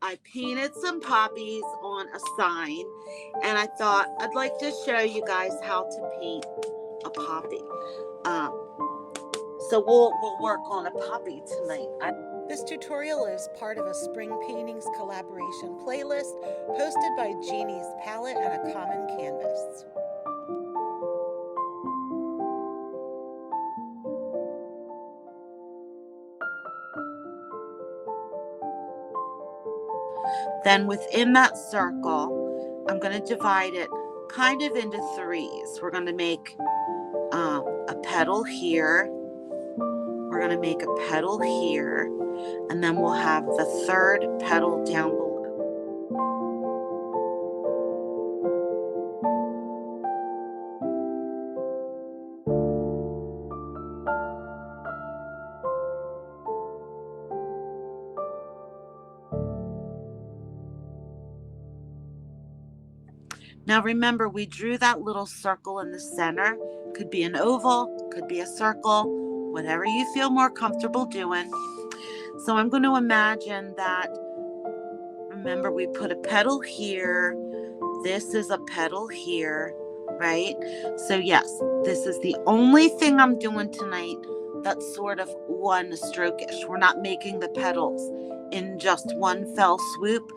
I painted some poppies on a sign, and I thought I'd like to show you guys how to paint a poppy. So we'll work on a poppy tonight. This tutorial is part of a Spring Paintings collaboration playlist posted by Jeannie's Palette and a Common Canvas. Then within that circle, I'm going to divide it kind of into threes. We're going to make a petal here. We're going to make a petal here. And then we'll have the third petal down below. Now remember, we drew that little circle in the center. Could be an oval, could be a circle, whatever you feel more comfortable doing. So I'm going to imagine that, remember, we put a petal here. This is a petal here, right? So yes, this is the only thing I'm doing tonight that's sort of one stroke-ish. We're not making the petals in just one fell swoop.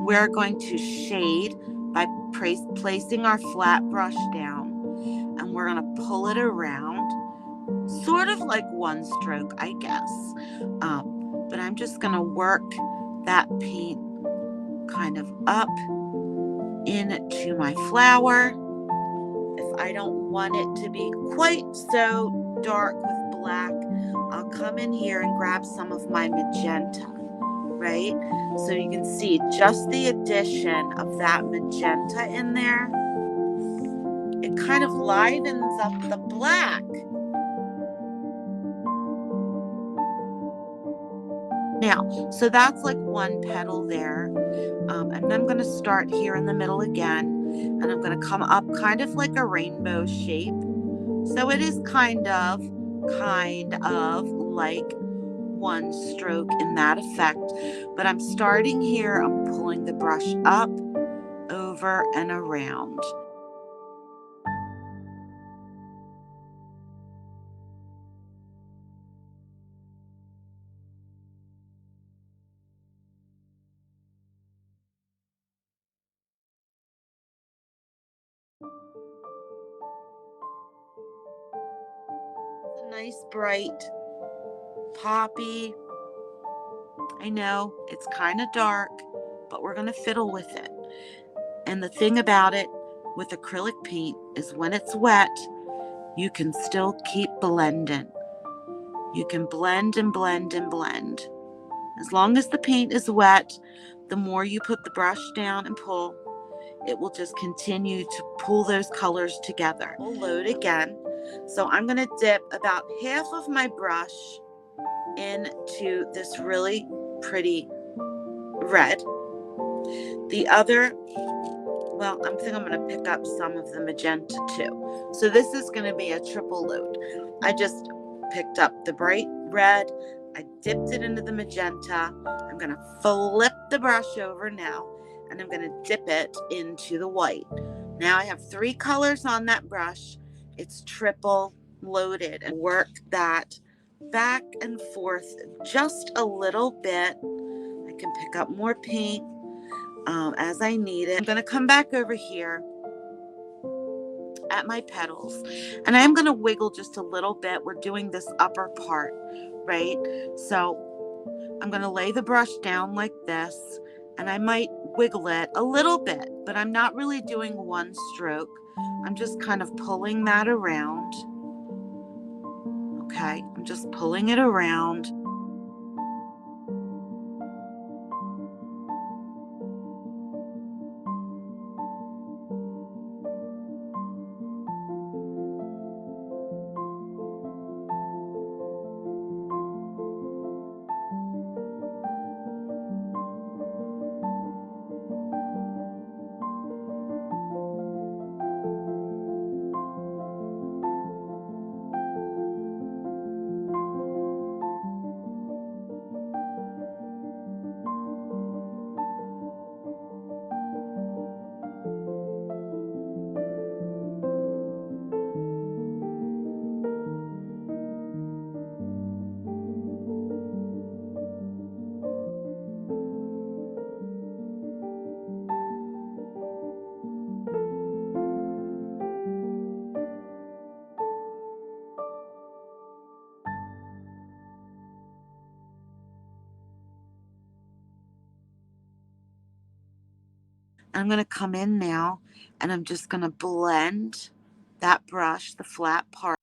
We're going to shade by placing our flat brush down, and we're going to pull it around, sort of like one stroke, I guess. But I'm just going to work that paint kind of up into my flower. If I don't want it to be quite so dark with black, I'll come in here and grab some of my magenta, right? So you can see just the addition of that magenta in there. It kind of livens up the black. Now, so that's like one petal there. And I'm going to start here in the middle again. And I'm going to come up kind of like a rainbow shape. So it is kind of like one stroke in that effect. But I'm starting here. I'm pulling the brush up, over, and around. A nice bright poppy. I know it's kind of dark, but we're going to fiddle with it. And the thing about it with acrylic paint is when it's wet, you can still keep blending. You can blend and blend and blend. As long as the paint is wet, the more you put the brush down and pull, it will just continue to pull those colors together. We'll load again. So I'm going to dip about half of my brush into this really pretty red. The other, well, I think I'm going to pick up some of the magenta too. So this is going to be a triple load. I just picked up the bright red. I dipped it into the magenta. I'm going to flip the brush over now, and I'm going to dip it into the white. Now I have 3 colors on that brush. It's triple loaded, and work that back and forth just a little bit. I can pick up more paint as I need it. I'm going to come back over here at my petals, and I'm going to wiggle just a little bit. We're doing this upper part, right? So I'm going to lay the brush down like this, and I might wiggle it a little bit, but I'm not really doing one stroke. I'm just kind of pulling that around. Okay, I'm just pulling it around. I'm going to come in now and I'm just going to blend that brush, the flat part.